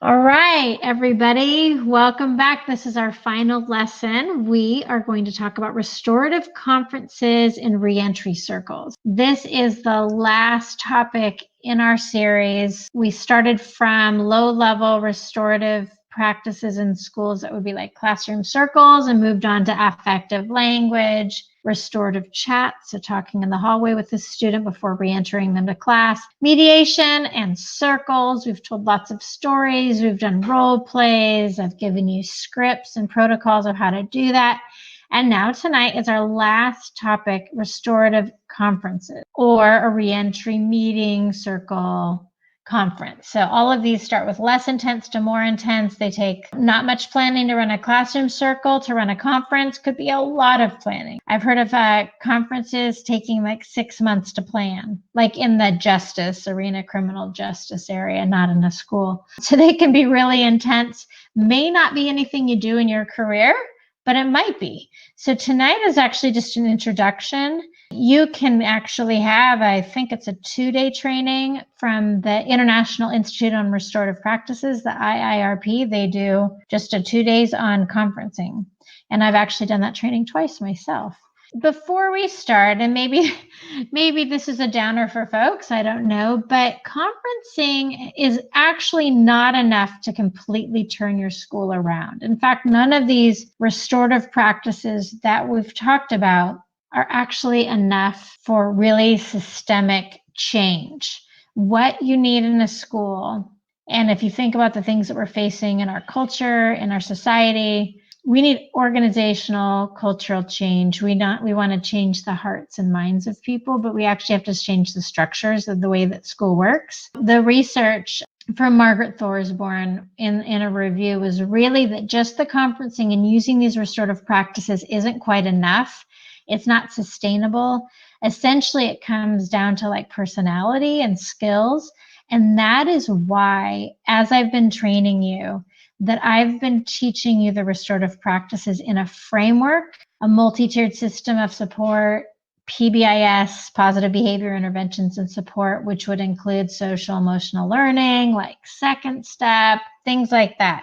All right, everybody, welcome back. This is our final lesson. We are going to talk about restorative conferences and reentry circles. This is the last topic in our series. We started from low-level restorative practices in schools that would be like classroom circles and moved on to affective language, restorative chat, so talking in the hallway with the student before re-entering them to class, mediation and circles. We've told lots of stories. We've done role plays. I've given you scripts and protocols of how to do that. And now tonight is our last topic, restorative conferences or a re-entry meeting, circle, conference. So all of these start with less intense to more intense. They take not much planning to run a classroom circle. To run a conference could be a lot of planning. I've heard of conferences taking like 6 months to plan, like in the justice arena, criminal justice area, not in a school. So they can be really intense. May not be anything you do in your career, but it might be. So tonight is actually just an introduction. You can actually have, I think it's a 2-day training from the International Institute on Restorative Practices, the IIRP. They do just a 2 days on conferencing. And I've actually done that training twice myself. Before we start, and maybe this is a downer for folks, I don't know, but conferencing is actually not enough to completely turn your school around. In fact, none of these restorative practices that we've talked about are actually enough for really systemic change. What you need in a school, and if you think about the things that we're facing in our culture, in our society, we need organizational, cultural change. We want to change the hearts and minds of people, but we actually have to change the structures of the way that school works. The research from Margaret Thorsborn in a review was really that just the conferencing and using these restorative practices isn't quite enough. It's not sustainable. Essentially, it comes down to like personality and skills. And that is why, as I've been training you, that I've been teaching you the restorative practices in a framework, a multi-tiered system of support, PBIS, positive behavior interventions and support, which would include social emotional learning, like second step, things like that.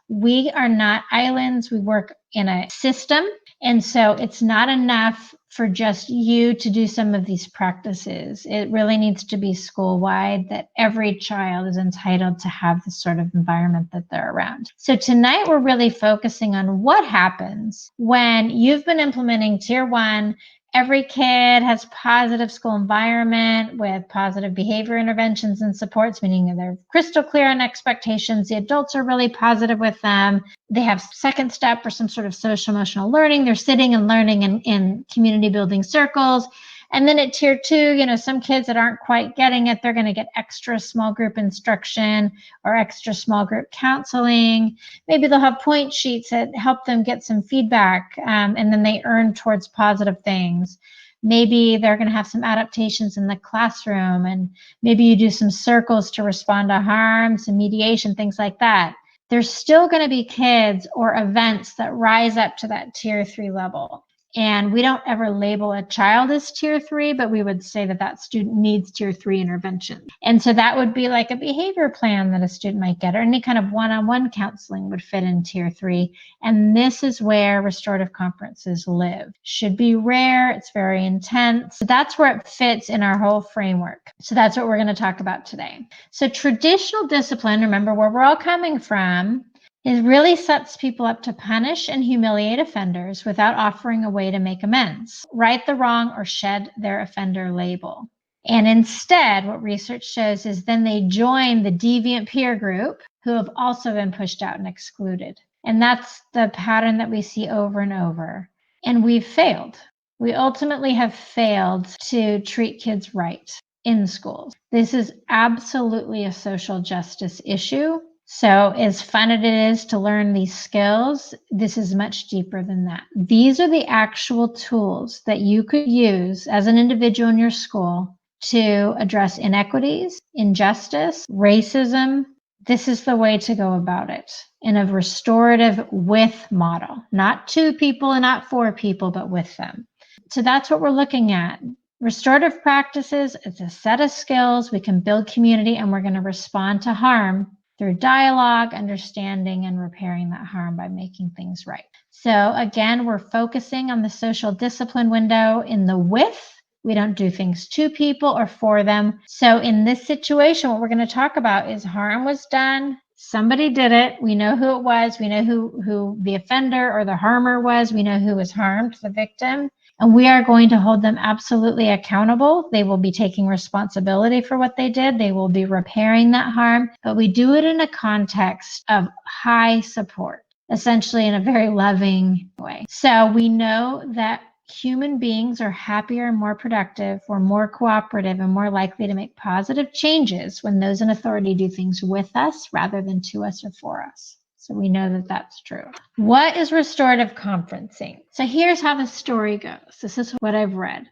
We are not islands. We work in a system. And so it's not enough for just you to do some of these practices. It really needs to be school-wide, that every child is entitled to have the sort of environment that they're around. So tonight we're really focusing on what happens when you've been implementing Tier 1. Every kid has positive school environment with positive behavior interventions and supports, meaning they're crystal clear on expectations. The adults are really positive with them. They have second step or some sort of social emotional learning. They're sitting and learning in community building circles. And then at Tier 2, some kids that aren't quite getting it, they're going to get extra small group instruction or extra small group counseling. Maybe they'll have point sheets that help them get some feedback, and then they earn towards positive things. Maybe they're going to have some adaptations in the classroom, and maybe you do some circles to respond to harm, some mediation, things like that. There's still going to be kids or events that rise up to that Tier 3 level. And we don't ever label a child as Tier 3, but we would say that student needs Tier 3 intervention. And so that would be like a behavior plan that a student might get, or any kind of one-on-one counseling would fit in Tier 3. And this is where restorative conferences live. Should be rare. It's very intense. So that's where it fits in our whole framework. So that's what we're going to talk about today. So traditional discipline, remember where we're all coming from, it really sets people up to punish and humiliate offenders without offering a way to make amends, right the wrong, or shed their offender label. And instead, what research shows is then they join the deviant peer group who have also been pushed out and excluded. And that's the pattern that we see over and over. And we've failed. We ultimately have failed to treat kids right in schools. This is absolutely a social justice issue. So as fun as it is to learn these skills, this is much deeper than that. These are the actual tools that you could use as an individual in your school to address inequities, injustice, racism. This is the way to go about it in a restorative with model, not to people and not for people, but with them. So that's what we're looking at. Restorative practices, it's a set of skills. We can build community, and we're going to respond to harm through dialogue, understanding, and repairing that harm by making things right. So again, we're focusing on the social discipline window in the with. We don't do things to people or for them. So in this situation, what we're going to talk about is harm was done. Somebody did it. We know who it was. We know who the offender or the harmer was. We know who was harmed, the victim. And we are going to hold them absolutely accountable. They will be taking responsibility for what they did. They will be repairing that harm. But we do it in a context of high support, essentially in a very loving way. So we know that human beings are happier and more productive, we're more cooperative and more likely to make positive changes when those in authority do things with us rather than to us or for us. So we know that that's true. What is restorative conferencing? So here's how the story goes. This is what I've read.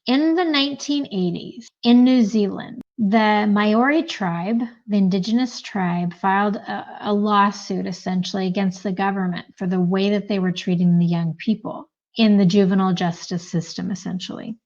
In the 1980s, in New Zealand, the Maori tribe, the indigenous tribe, filed a lawsuit essentially against the government for the way that they were treating the young people in the juvenile justice system, essentially.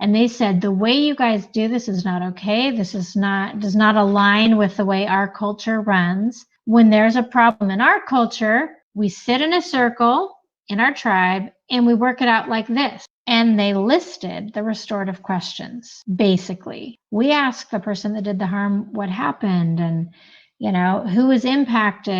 And they said, the way you guys do this is not okay. This does not align with the way our culture runs. When there's a problem in our culture, we sit in a circle in our tribe and we work it out like this. And they listed the restorative questions. Basically, we asked the person that did the harm what happened, and who was impacted,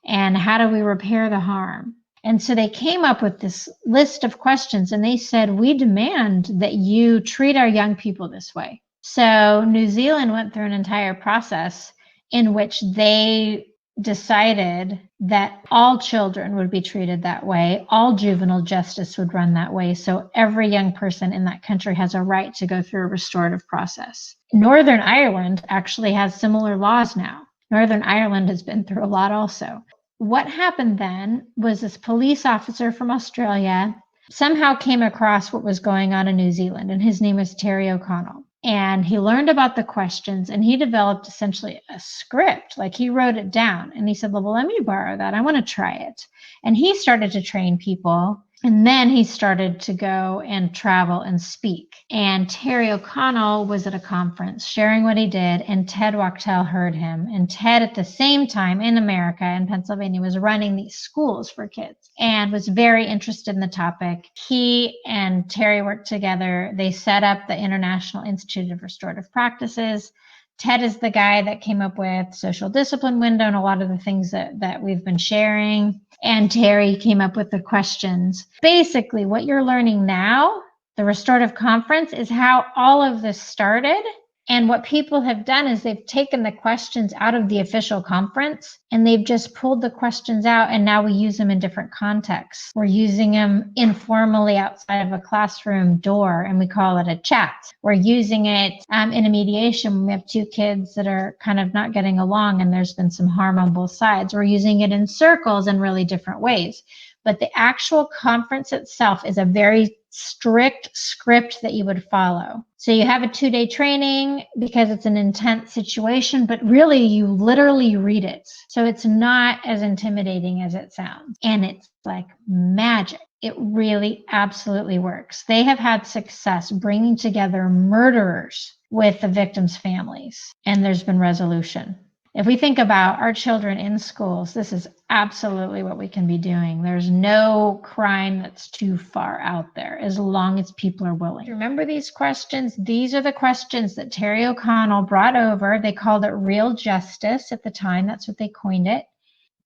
and how do we repair the harm. And so they came up with this list of questions, and they said, we demand that you treat our young people this way. So New Zealand went through an entire process in which they decided that all children would be treated that way. All juvenile justice would run that way. So every young person in that country has a right to go through a restorative process. Northern Ireland actually has similar laws now. Northern Ireland has been through a lot also. What happened then was this police officer from Australia somehow came across what was going on in New Zealand, and his name is Terry O'Connell. And he learned about the questions, and he developed essentially a script. Like, he wrote it down, and he said, well, let me borrow that. I want to try it. And he started to train people. And then he started to go and travel and speak. And Terry O'Connell was at a conference sharing what he did, and Ted Wachtel heard him. And Ted, at the same time in America, in Pennsylvania, was running these schools for kids and was very interested in the topic. He and Terry worked together. They set up the International Institute of Restorative Practices. Ted is the guy that came up with social discipline window and a lot of the things that we've been sharing. And Terry came up with the questions. Basically, what you're learning now, the Restorative Conference, is how all of this started. And what people have done is they've taken the questions out of the official conference and they've just pulled the questions out, and now we use them in different contexts. We're using them informally outside of a classroom door, and we call it a chat. We're using it in a mediation when we have two kids that are kind of not getting along and there's been some harm on both sides. We're using it in circles in really different ways. But the actual conference itself is a very strict script that you would follow. So you have a 2-day training because it's an intense situation, but really you literally read it. So it's not as intimidating as it sounds. And it's like magic. It really absolutely works. They have had success bringing together murderers with the victims' families, and there's been resolution. If we think about our children in schools, this is absolutely what we can be doing. There's no crime that's too far out there as long as people are willing. Remember these questions? These are the questions that Terry O'Connell brought over. They called it real justice at the time. That's what they coined it.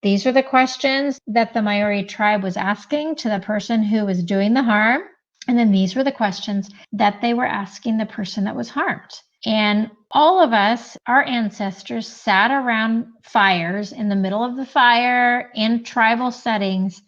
These are the questions that the Maori tribe was asking to the person who was doing the harm. And then these were the questions that they were asking the person that was harmed. And all of us, our ancestors, sat around fires in the middle of the fire in tribal settings,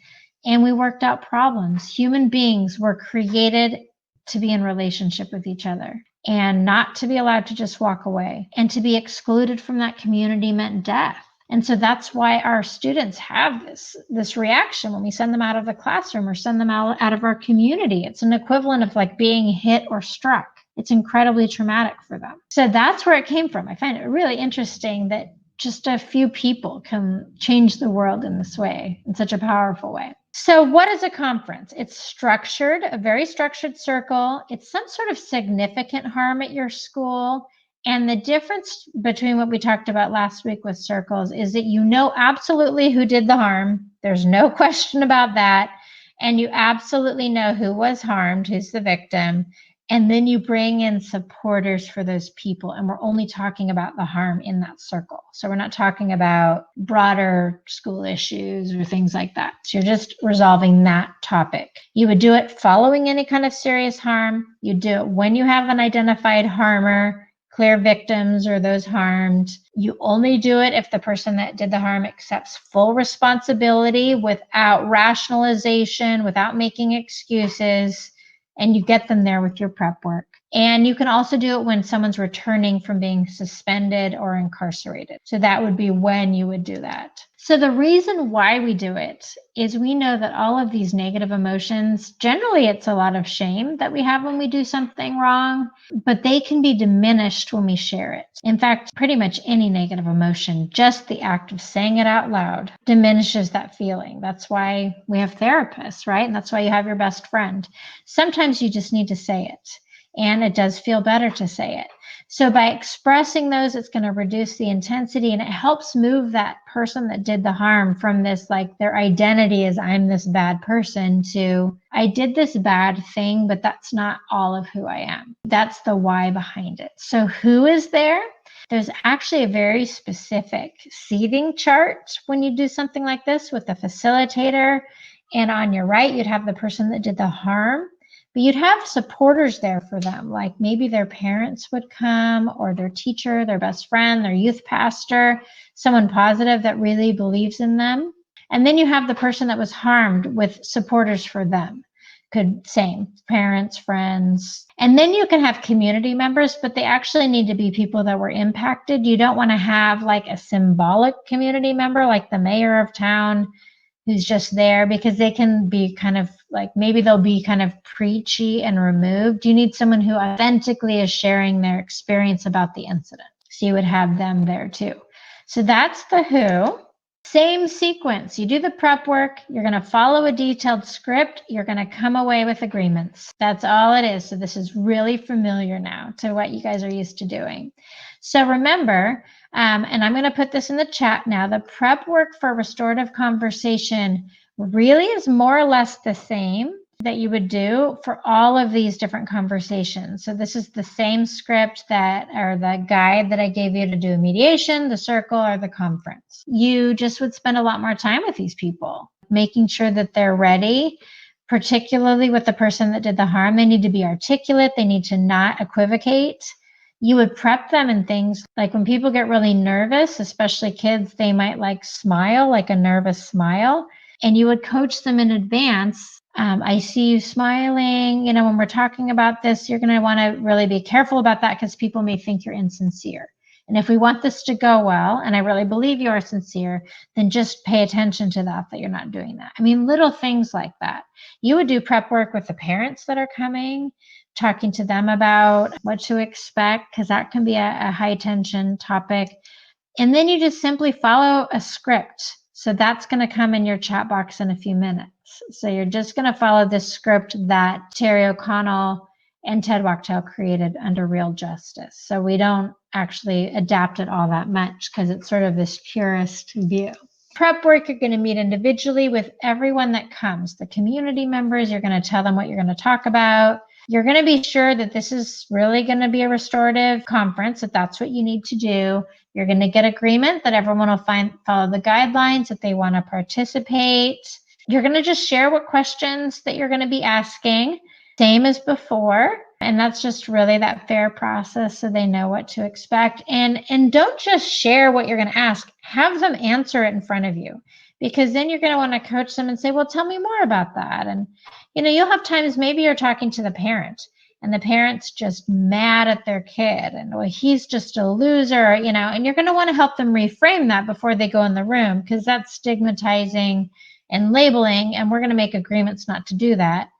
and we worked out problems. Human beings were created to be in relationship with each other and not to be allowed to just walk away. And to be excluded from that community meant death. And so that's why our students have this reaction when we send them out of the classroom or send them out of our community. It's an equivalent of like being hit or struck. It's incredibly traumatic for them. So that's where it came from. I find it really interesting that just a few people can change the world in this way, in such a powerful way. So what is a conference? It's structured, a very structured circle. It's some sort of significant harm at your school. And the difference between what we talked about last week with circles is that you know absolutely who did the harm. There's no question about that. And you absolutely know who was harmed, who's the victim. And then you bring in supporters for those people. And we're only talking about the harm in that circle. So we're not talking about broader school issues or things like that. So you're just resolving that topic. You would do it following any kind of serious harm. You do it when you have an identified harmer, clear victims or those harmed. You only do it if the person that did the harm accepts full responsibility without rationalization, without making excuses, and you get them there with your prep work. And you can also do it when someone's returning from being suspended or incarcerated. So that would be when you would do that. So the reason why we do it is we know that all of these negative emotions, generally it's a lot of shame that we have when we do something wrong, but they can be diminished when we share it. In fact, pretty much any negative emotion, just the act of saying it out loud diminishes that feeling. That's why we have therapists, right? And that's why you have your best friend. Sometimes you just need to say it. And it does feel better to say it. So by expressing those, it's going to reduce the intensity, and it helps move that person that did the harm from this, like their identity is I'm this bad person, to I did this bad thing, but that's not all of who I am. That's the why behind it. So who is there? There's actually a very specific seating chart when you do something like this with the facilitator. And on your right, you'd have the person that did the harm. But you'd have supporters there for them, like maybe their parents would come, or their teacher, their best friend, their youth pastor, someone positive that really believes in them. And then you have the person that was harmed with supporters for them. Same, parents, friends. And then you can have community members, but they actually need to be people that were impacted. You don't want to have like a symbolic community member, like the mayor of town, who's just there, because they can be kind of like, maybe they'll be kind of preachy and removed. You need someone who authentically is sharing their experience about the incident. So you would have them there too. So that's the who. Same sequence. You do the prep work. You're going to follow a detailed script. You're going to come away with agreements. That's all it is. So this is really familiar now to what you guys are used to doing. So remember, and I'm going to put this in the chat now, the prep work for restorative conversation really is more or less the same that you would do for all of these different conversations. So this is the same script or the guide that I gave you to do a mediation, the circle, or the conference. You just would spend a lot more time with these people, making sure that they're ready, particularly with the person that did the harm. They need to be articulate. They need to not equivocate. You would prep them in things like when people get really nervous, especially kids, they might like smile, like a nervous smile. And you would coach them in advance. I see you smiling. You know, when we're talking about this, you're going to want to really be careful about that because people may think you're insincere. And if we want this to go well, and I really believe you are sincere, then just pay attention to that you're not doing that. I mean, little things like that. You would do prep work with the parents that are coming, talking to them about what to expect, because that can be a high tension topic. And then you just simply follow a script. So that's going to come in your chat box in a few minutes. So you're just going to follow this script that Terry O'Connell and Ted Wachtell created under Real Justice. So we don't actually adapt it all that much because it's sort of this purist view. Prep work, you're going to meet individually with everyone that comes. The community members, you're going to tell them what you're going to talk about. You're going to be sure that this is really going to be a restorative conference, that that's what you need to do. You're going to get agreement that everyone will follow the guidelines, that they want to participate. You're going to just share what questions that you're going to be asking, same as before. And that's just really that fair process so they know what to expect. And don't just share what you're going to ask. Have them answer it in front of you, because then you're going to want to coach them and say, well, tell me more about that. And, you know, you'll have times maybe you're talking to the parent and the parent's just mad at their kid and, well, he's just a loser, you know, and you're going to want to help them reframe that before they go in the room, because that's stigmatizing and labeling, and we're going to make agreements not to do that.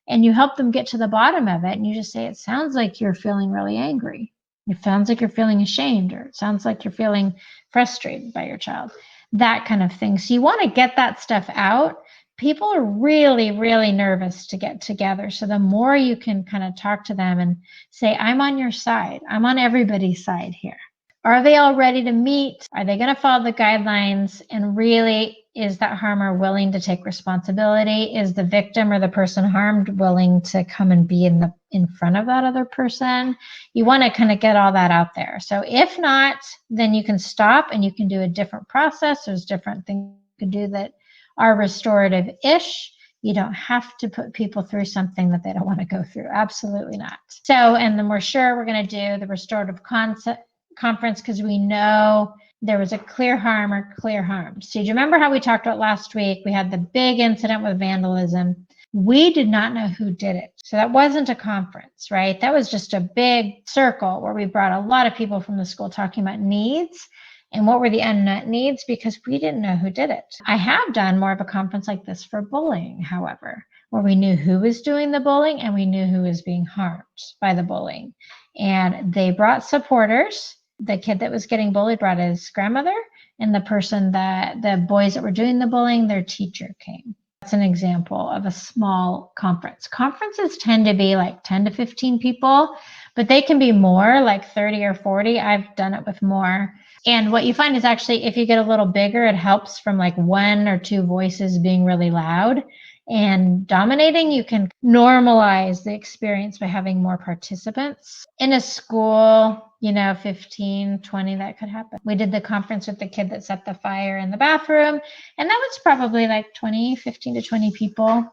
And you help them get to the bottom of it, and you just say, it sounds like you're feeling really angry. It sounds like you're feeling ashamed, or it sounds like you're feeling frustrated by your child, that kind of thing. So you want to get that stuff out people are really, really nervous to get together. So the more you can kind of talk to them and say, I'm on your side. I'm on everybody's side here. Are they all ready to meet? Are they going to follow the guidelines? And really, is that harmer willing to take responsibility? Is the victim or the person harmed willing to come and be in front of that other person? You want to kind of get all that out there. So if not, then you can stop and you can do a different process. There's different things you can do that are restorative-ish. You don't have to put people through something that they don't want to go through. Absolutely not. So, and then we're sure we're going to do the restorative conference because we know there was a clear harm or clear harm. So do you remember how we talked about last week? We had the big incident with vandalism. We did not know who did it. So that wasn't a conference, right? That was just a big circle where we brought a lot of people from the school talking about needs and what were the unmet needs because we didn't know who did it. I have done more of a conference like this for bullying, however, where we knew who was doing the bullying and we knew who was being harmed by the bullying. And they brought supporters. The kid that was getting bullied brought his grandmother, and the boys that were doing the bullying, their teacher came. That's an example of a small conference. Conferences tend to be like 10 to 15 people, but they can be more, like 30 or 40. I've done it with more. And what you find is actually if you get a little bigger, it helps from like one or two voices being really loud and dominating. You can normalize the experience by having more participants. In a school, 15, 20, that could happen. We did the conference with the kid that set the fire in the bathroom, and that was probably like 15 to 20 people,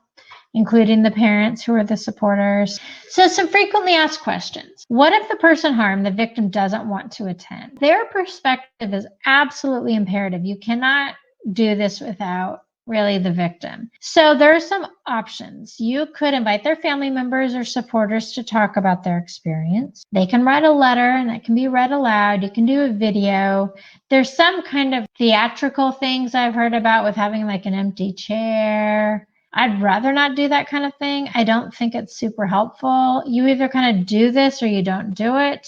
including the parents who are the supporters. So some frequently asked questions. What if the person harmed, the victim, doesn't want to attend? Their perspective is absolutely imperative. You cannot do this without really the victim. So there are some options. You could invite their family members or supporters to talk about their experience. They can write a letter and that can be read aloud. You can do a video. There's some kind of theatrical things I've heard about with having like an empty chair. I'd rather not do that kind of thing. I don't think it's super helpful. You either kind of do this or you don't do it.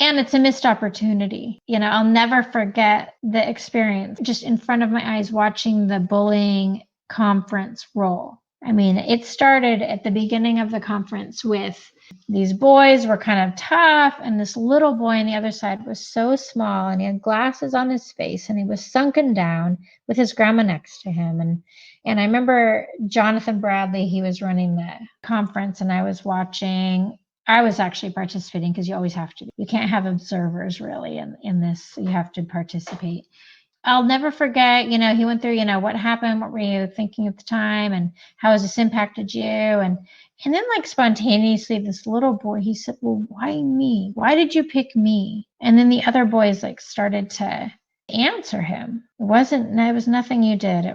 And it's a missed opportunity. I'll never forget the experience just in front of my eyes watching the bullying conference roll. I mean, it started at the beginning of the conference with these boys were kind of tough, and this little boy on the other side was so small, and he had glasses on his face, and he was sunken down with his grandma next to him. And I remember Jonathan Bradley, he was running the conference, and I was watching. I was actually participating because you always have to. You can't have observers really in this. You have to participate. I'll never forget, he went through, what happened, what were you thinking at the time, and how has this impacted you? And then like spontaneously, this little boy, he said, well, why me? Why did you pick me? And then the other boys like started to answer him. It was nothing you did.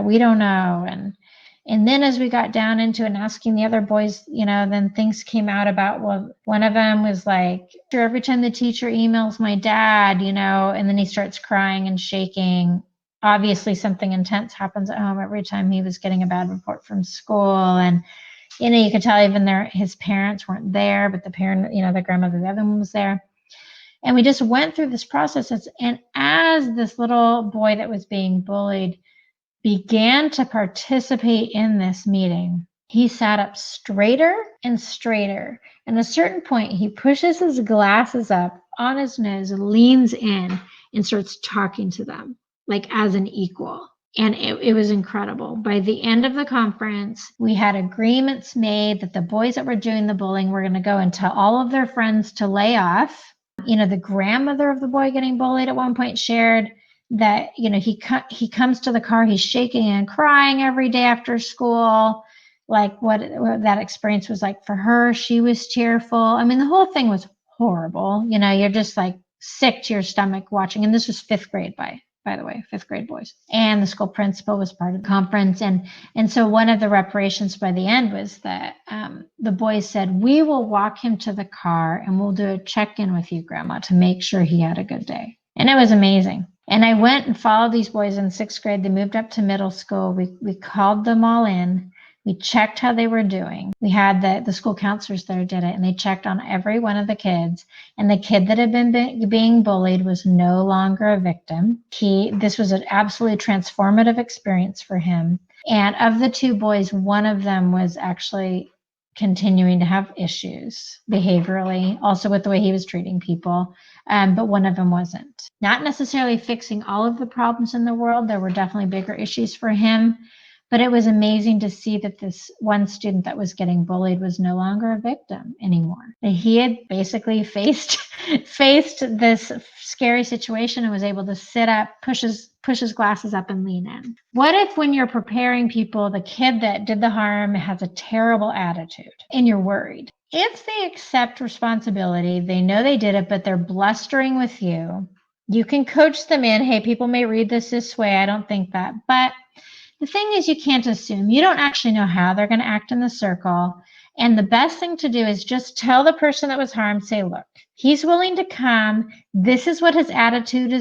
We don't know. And then as we got down into and asking the other boys, then things came out about, well, one of them was like, every time the teacher emails my dad, and then he starts crying and shaking. Obviously something intense happens at home every time he was getting a bad report from school. And, you could tell even his parents weren't there, but the parent, the grandmother, the other one was there. And we just went through this process. And as this little boy that was being bullied began to participate in this meeting, he sat up straighter and straighter. And at a certain point, he pushes his glasses up on his nose, leans in, and starts talking to them like as an equal. And it was incredible. By the end of the conference, we had agreements made that the boys that were doing the bullying were going to go and tell all of their friends to lay off. The grandmother of the boy getting bullied at one point shared that, he comes to the car, he's shaking and crying every day after school, like what that experience was like for her. She was tearful. I mean, the whole thing was horrible. You're just like sick to your stomach watching. And this was fifth grade, by the way, fifth grade boys. And the school principal was part of the conference. And so one of the reparations by the end was that the boys said, we will walk him to the car and we'll do a check-in with you, Grandma, to make sure he had a good day. And it was amazing. And I went and followed these boys in sixth grade. They moved up to middle school. We called them all in. We checked how they were doing. We had the school counselors there did it, and they checked on every one of the kids. And the kid that had been being bullied was no longer a victim. This was an absolutely transformative experience for him. And of the 2 boys, one of them was actually continuing to have issues behaviorally, also with the way he was treating people. But one of them wasn't. Not necessarily fixing all of the problems in the world. There were definitely bigger issues for him. But it was amazing to see that this one student that was getting bullied was no longer a victim anymore. He had basically faced this scary situation and was able to sit up, push his glasses up and lean in. What if when you're preparing people, the kid that did the harm has a terrible attitude and you're worried? If they accept responsibility, they know they did it, but they're blustering with you, you can coach them in, hey, people may read this way. I don't think that. But the thing is, you can't assume. You don't actually know how they're going to act in the circle. And the best thing to do is just tell the person that was harmed, say, look, he's willing to come. This is what his attitude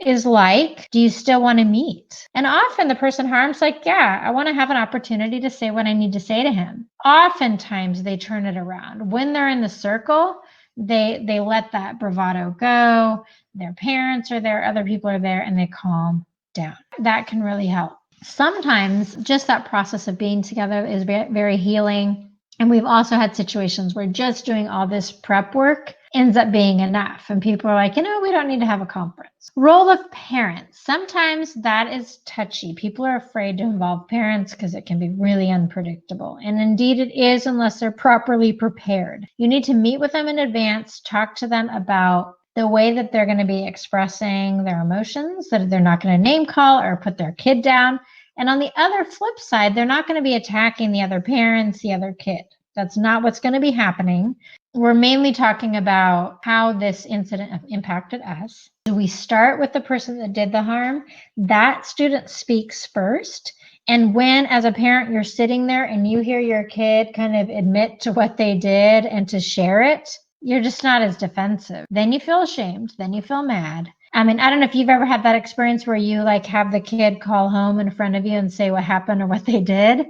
is like. Do you still want to meet? And often the person harmed's like, yeah, I want to have an opportunity to say what I need to say to him. Oftentimes they turn it around. When they're in the circle, they let that bravado go. Their parents are there, other people are there, and they calm down. That can really help. Sometimes just that process of being together is very healing. And we've also had situations where just doing all this prep work ends up being enough. And people are like, we don't need to have a conference. Role of parents. Sometimes that is touchy. People are afraid to involve parents because it can be really unpredictable. And indeed it is, unless they're properly prepared. You need to meet with them in advance, talk to them about the way that they're going to be expressing their emotions, that they're not going to name call or put their kid down. And on the other flip side, they're not going to be attacking the other parents, the other kid. That's not what's going to be happening. We're mainly talking about how this incident impacted us. So we start with the person that did the harm. That student speaks first. And when, as a parent, you're sitting there and you hear your kid kind of admit to what they did and to share it, you're just not as defensive. Then you feel ashamed. Then you feel mad. I mean, I don't know if you've ever had that experience where you have the kid call home in front of you and say what happened or what they did.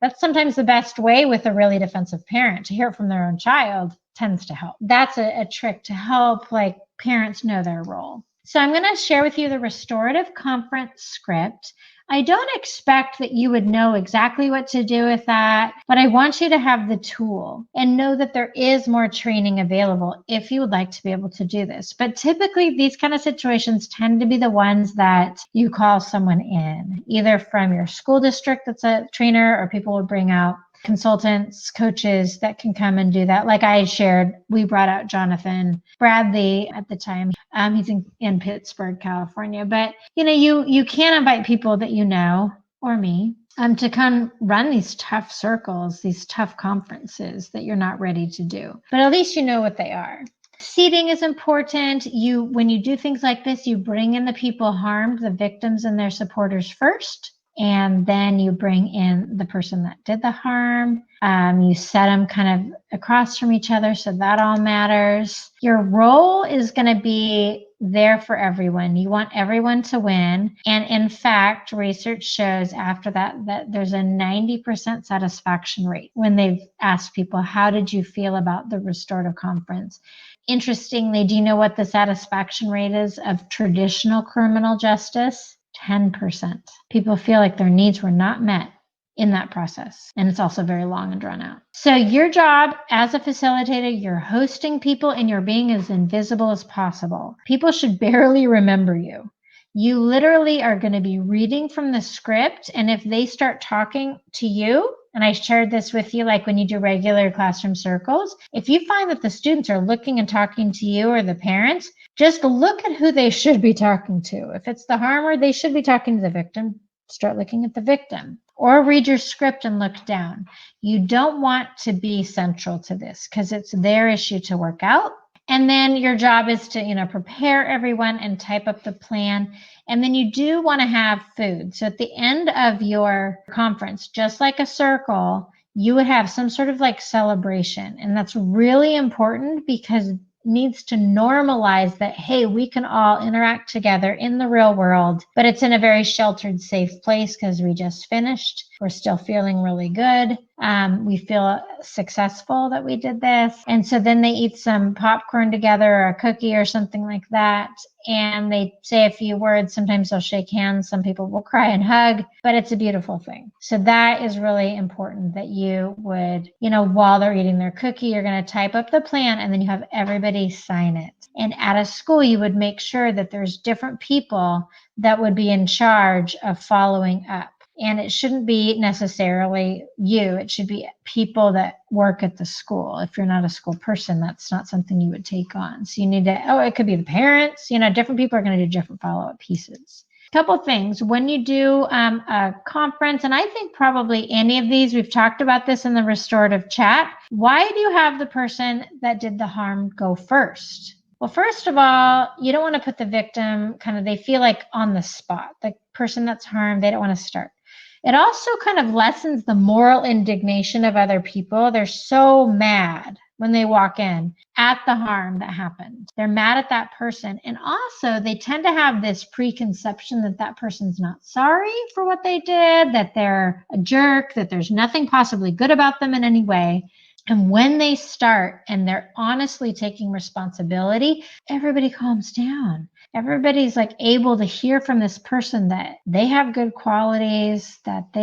That's sometimes the best way with a really defensive parent. To hear it from their own child tends to help. That's a trick to help parents know their role. So I'm going to share with you the Restorative Conference script. I don't expect that you would know exactly what to do with that, but I want you to have the tool and know that there is more training available if you would like to be able to do this. But typically these kind of situations tend to be the ones that you call someone in, either from your school district that's a trainer, or people would bring out consultants, coaches that can come and do that. Like I shared, we brought out Jonathan Bradley at the time. He's in Pittsburgh, California. But you can invite people that you know, or me, to come run these tough circles, these tough conferences that you're not ready to do. But at least you know what they are. Seating is important. When you do things like this, you bring in the people harmed, the victims and their supporters first. And then you bring in the person that did the harm. You set them kind of across from each other, so that all matters. Your role is going to be there for everyone. You want everyone to win. And in fact, research shows after that there's a 90% satisfaction rate when they've asked people, how did you feel about the restorative conference? Interestingly, do you know what the satisfaction rate is of traditional criminal justice? 10%. People feel like their needs were not met in that process. And it's also very long and drawn out. So your job as a facilitator, you're hosting people and you're being as invisible as possible. People should barely remember you. You literally are going to be reading from the script. And if they start talking to you, and I shared this with you, like when you do regular classroom circles, if you find that the students are looking and talking to you or the parents, just look at who they should be talking to. If it's the harmer, they should be talking to the victim. Start looking at the victim. Or read your script and look down. You don't want to be central to this because it's their issue to work out. And then your job is to, prepare everyone and type up the plan. And then you do want to have food. So at the end of your conference, just like a circle, you would have some sort of celebration. And that's really important because it needs to normalize that, hey, we can all interact together in the real world, but it's in a very sheltered, safe place because we just finished. We're still feeling really good. We feel successful that we did this. And so then they eat some popcorn together or a cookie or something like that. And they say a few words. Sometimes they'll shake hands. Some people will cry and hug, but it's a beautiful thing. So that is really important that you would, while they're eating their cookie, you're going to type up the plan and then you have everybody sign it. And at a school, you would make sure that there's different people that would be in charge of following up. And it shouldn't be necessarily you. It should be people that work at the school. If you're not a school person, that's not something you would take on. So you need to, it could be the parents, different people are going to do different follow-up pieces. Couple things. When you do a conference, and I think probably any of these, we've talked about this in the restorative chat. Why do you have the person that did the harm go first? Well, first of all, you don't want to put the victim they feel like on the spot. The person that's harmed, they don't want to start. It also kind of lessens the moral indignation of other people. They're so mad when they walk in at the harm that happened. They're mad at that person. And also they tend to have this preconception that that person's not sorry for what they did, that they're a jerk, that there's nothing possibly good about them in any way. And when they start and they're honestly taking responsibility, everybody calms down. Everybody's able to hear from this person that they have good qualities, that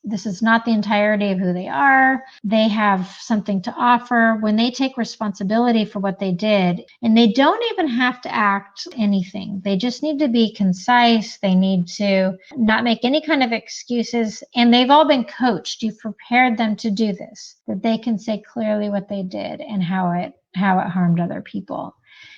this is not the entirety of who they are. They have something to offer. When they take responsibility for what they did, and they don't even have to act anything. They just need to be concise. They need to not make any kind of excuses. And they've all been coached. You've prepared them to do this, that they can say clearly what they did and how it harmed other people.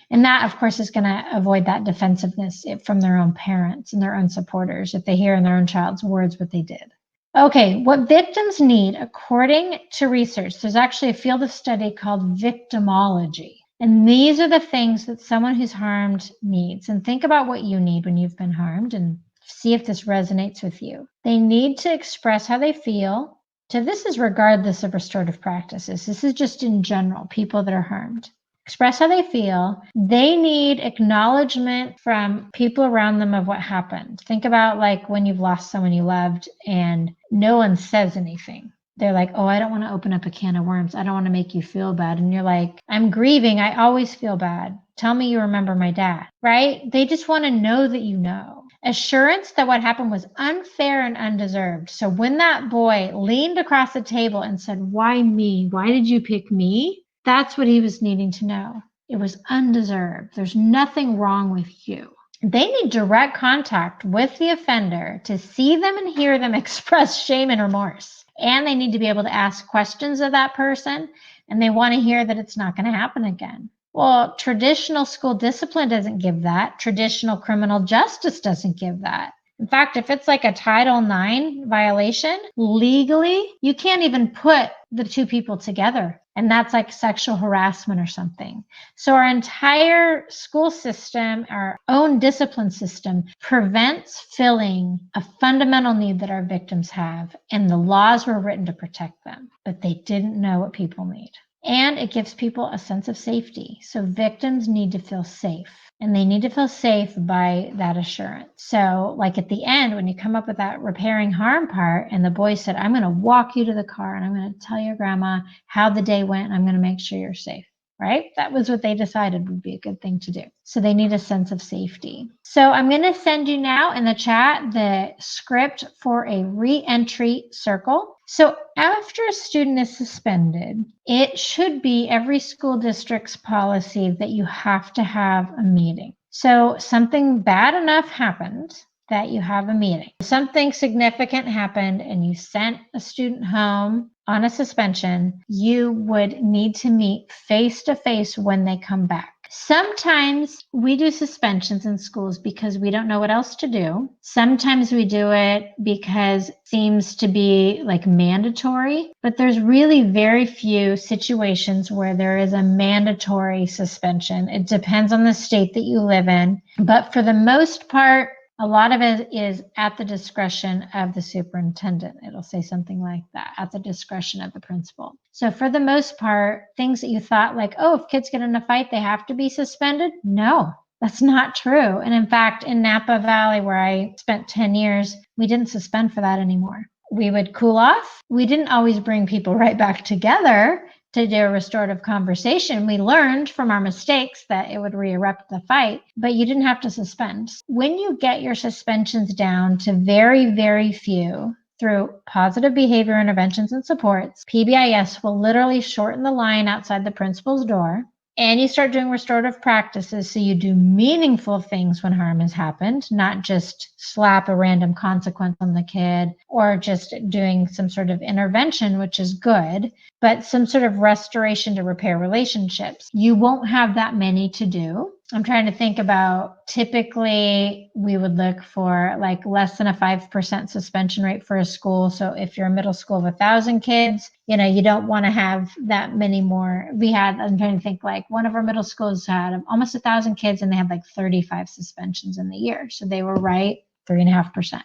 And that, of course, is going to avoid that defensiveness from their own parents and their own supporters if they hear in their own child's words what they did. Okay, what victims need, according to research, there's actually a field of study called victimology. And these are the things that someone who's harmed needs. And think about what you need when you've been harmed and see if this resonates with you. They need to express how they feel. So this is regardless of restorative practices. This is just in general, people that are harmed. Express how they feel. They need acknowledgement from people around them of what happened. Think about when you've lost someone you loved and no one says anything. They're like, oh, I don't want to open up a can of worms. I don't want to make you feel bad. And you're like, I'm grieving. I always feel bad. Tell me you remember my dad, right? They just want to know that you know. Assurance that what happened was unfair and undeserved. So when that boy leaned across the table and said, why me? Why did you pick me? That's what he was needing to know. It was undeserved. There's nothing wrong with you. They need direct contact with the offender to see them and hear them express shame and remorse. And they need to be able to ask questions of that person. And they want to hear that it's not going to happen again. Well, traditional school discipline doesn't give that. Traditional criminal justice doesn't give that. In fact, if it's a Title IX violation, legally, you can't even put the two people together. And that's sexual harassment or something. So our entire school system, our own discipline system, prevents filling a fundamental need that our victims have. And the laws were written to protect them, but they didn't know what people need. And it gives people a sense of safety. So victims need to feel safe. And they need to feel safe by that assurance. So at the end, when you come up with that repairing harm part and the boy said, I'm going to walk you to the car and I'm going to tell your grandma how the day went and I'm going to make sure you're safe, right? That was what they decided would be a good thing to do. So they need a sense of safety. So I'm going to send you now in the chat the script for a re-entry circle. So after a student is suspended, it should be every school district's policy that you have to have a meeting. So something bad enough happened that you have a meeting. Something significant happened and you sent a student home on a suspension, you would need to meet face-to-face when they come back. Sometimes we do suspensions in schools because we don't know what else to do. Sometimes we do it because it seems to be mandatory, but there's really very few situations where there is a mandatory suspension. It depends on the state that you live in, but for the most part, a lot of it is at the discretion of the superintendent. It'll say something like that, at the discretion of the principal. So for the most part, things that you thought if kids get in a fight, they have to be suspended. No, That's not true. And in fact, in Napa Valley, where I spent 10 years, we didn't suspend for that anymore. We would cool off. We didn't always bring people right back together to do a restorative conversation. We learned from our mistakes that it would re-erupt the fight, but you didn't have to suspend. When you get your suspensions down to very, very few through positive behavior interventions and supports, PBIS will literally shorten the line outside the principal's door. And you start doing restorative practices so you do meaningful things when harm has happened, not just slap a random consequence on the kid or just doing some sort of intervention, which is good, but some sort of restoration to repair relationships. You won't have that many to do. I'm trying to think about, typically we would look for like less than a 5% suspension rate for a school. So if you're a middle school of 1,000 kids, you don't want to have that many more. I'm trying to think, like one of our middle schools had almost 1,000 kids and they had like 35 suspensions in the year. So they were right 3.5%.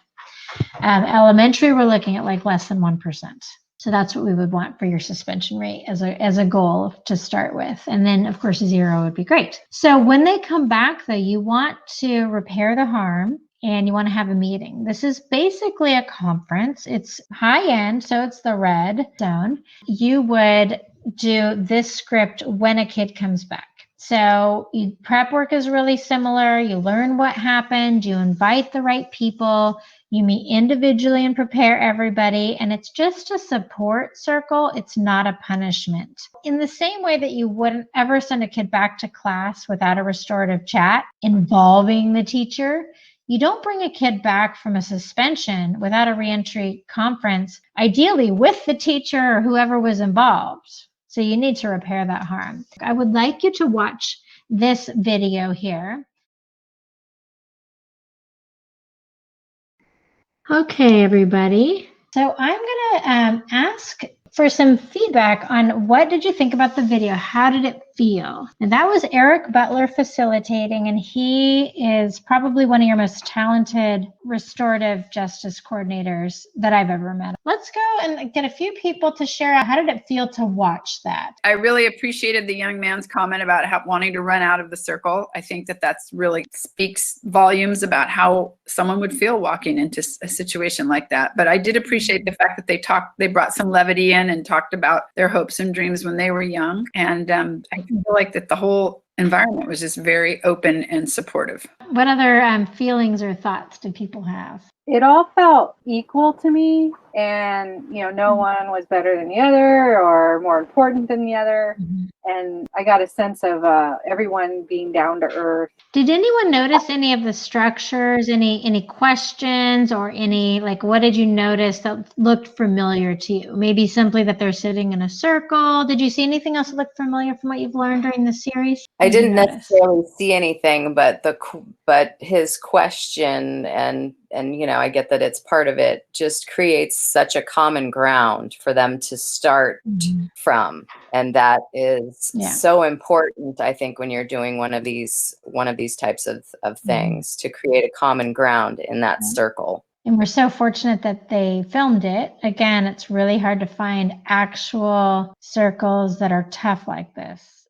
Elementary, we're looking at like less than 1%. So that's what we would want for your suspension rate as a goal to start with. And then of course 0 would be great. So when they come back though, you want to repair the harm and you want to have a meeting. This is basically a conference. It's high end, so it's the red zone. You would do this script when a kid comes back. So prep work is really similar. You learn what happened, you invite the right people, you meet individually and prepare everybody, and it's just a support circle. It's not a punishment. In the same way that you wouldn't ever send a kid back to class without a restorative chat involving the teacher, you don't bring a kid back from a suspension without a reentry conference, ideally with the teacher or whoever was involved. So you need to repair that harm. I would like you to watch this video here. Okay, everybody. So I'm going to ask for some feedback on what did you think about the video? How did it feel? And that was Eric Butler facilitating, and he is probably one of your most talented restorative justice coordinators that I've ever met. Let's go and get a few people to share out. How did it feel to watch that? I really appreciated the young man's comment about wanting to run out of the circle. I think that's really speaks volumes about how someone would feel walking into a situation like that. But I did appreciate the fact that they brought some levity in and talked about their hopes and dreams when they were young. And I feel like that the whole environment was just very open and supportive. What other feelings or thoughts do people have? It all felt equal to me, and no one was better than the other or more important than the other. And I got a sense of everyone being down to earth. Did anyone notice any of the structures, any questions, or what did you notice that looked familiar to you? Maybe simply that they're sitting in a circle. Did you see anything else that looked familiar from what you've learned during the series? I didn't necessarily see anything, but his question and I get that it's part of it, just creates such a common ground for them to start from. And that is so important, I think, when you're doing one of these types of things, to create a common ground in that circle. And we're so fortunate that they filmed it. Again, it's really hard to find actual circles that are tough like this.